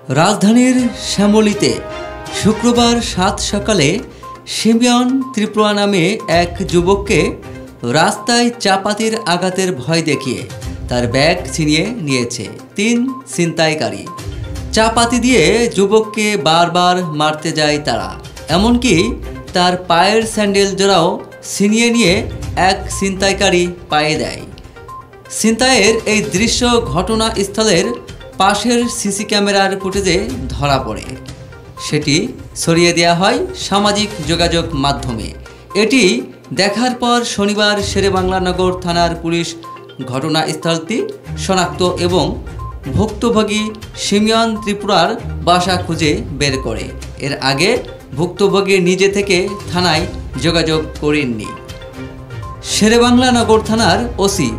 রাজধানীর শ্যামলীতে শুক্রবার ৭ সকালে শিমিয়ন ত্রিপুরা নামে এক যুবককে রাস্তায় চাপাতির আঘাতের ভয় দেখিয়ে তার ব্যাগ ছিনিয়ে নিয়েছে ৩ ছিনতাইকারী। চাপাতি দিয়ে যুবককে বারবার মারতে যায় তারা, এমনকি তার পায়ের স্যান্ডেল জোড়াও ছিনিয়ে নিয়ে এক ছিনতাইকারী পায়ে দেয়। ছিনতাইয়ের এই দৃশ্য ঘটনাস্থলের পাশের সিসি ক্যামেরার ফুটেজে ধরা পড়ে। সেটি ছড়িয়ে দেওয়া হয় সামাজিক যোগাযোগ মাধ্যমে। এটি দেখার পর শনিবার শেরেবাংলা নগর থানার পুলিশ ঘটনাস্থলটি শনাক্ত এবং ভুক্তভোগী শিমিয়ন ত্রিপুরার বাসা খুঁজে বের করে। এর আগে ভুক্তভোগী নিজে থেকে থানায় যোগাযোগ করেননি। শেরেবাংলা নগর থানার ওসি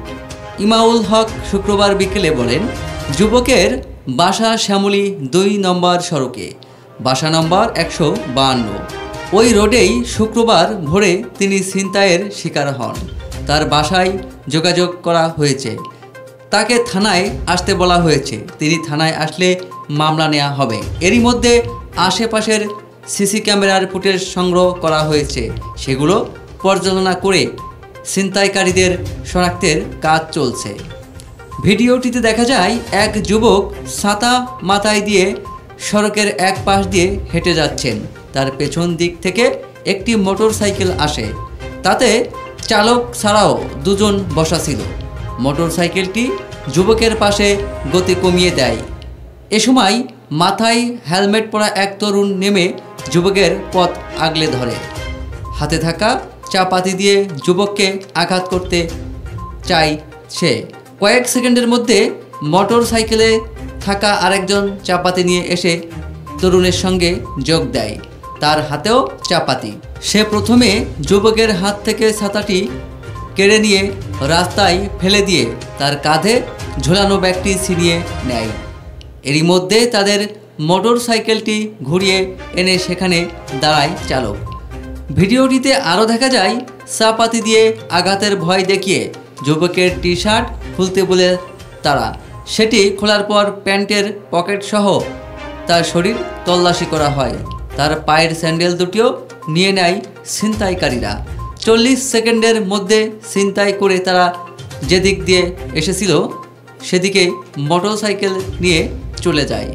ইমাউল হক শুক্রবার বিকেলে বলেন, যুবকের বাসা শ্যামলী ২ নম্বর সড়কে, বাসা নম্বর ১৫২। ওই রোডেই শুক্রবার ভোরে তিনি ছিনতাইয়ের শিকার হন। তার বাসায় যোগাযোগ করা হয়েছে, তাকে থানায় আসতে বলা হয়েছে। তিনি থানায় আসলে মামলা নেওয়া হবে। এরই মধ্যে আশেপাশের সিসি ক্যামেরার ফুটেজ সংগ্রহ করা হয়েছে, সেগুলো পর্যালোচনা করে ছিনতাইকারীদের শনাক্তের কাজ চলছে। ভিডিওটিতে দেখা যায় এক যুবক ছাতা মাথায় দিয়ে সড়কের এক পাশ দিয়ে হেঁটে যাচ্ছেন। তার পেছন দিক থেকে একটি মোটরসাইকেল আসে, তাতে চালক ছাড়াও ২ জন বসা ছিল। মোটরসাইকেলটি যুবকের পাশে গতি কমিয়ে দেয়। এ সময় মাথায় হেলমেট পরা এক তরুণ নেমে যুবকের পথ আগলে ধরে। হাতে থাকা চাপাতি দিয়ে যুবককে আঘাত করতে চায় সে। কয়েক সেকেন্ডের মধ্যে মোটর সাইকেলে থাকা আরেকজন চাপাতি নিয়ে এসে তরুণের সঙ্গে যোগ দেয়। তার হাতেও চাপাতি। সে প্রথমে যুবকের হাত থেকে ছাতাটি কেড়ে নিয়ে রাস্তায় ফেলে দিয়ে তার কাঁধে ঝোলানো ব্যাগটি ছিনিয়ে নেয়। এরই মধ্যে তাদের মোটর সাইকেলটি ঘুরিয়ে এনে সেখানে দাঁড়ায় চালক। ভিডিওটিতে আরও দেখা যায় চাপাতি দিয়ে আঘাতের ভয় দেখিয়ে যুবকের টি শার্ট খুলতে বলে তারা। সেটি খোলার পর প্যান্টের পকেট সহ তার শরীর তল্লাশি করা হয়। তার পায়ের স্যান্ডেল দুটিও নিয়ে নেয় ছিনতাইকারীরা। ৪০ সেকেন্ডের মধ্যে ছিনতাই করে তারা যেদিক দিয়ে এসেছিল সেদিকে মোটরসাইকেল নিয়ে চলে যায়।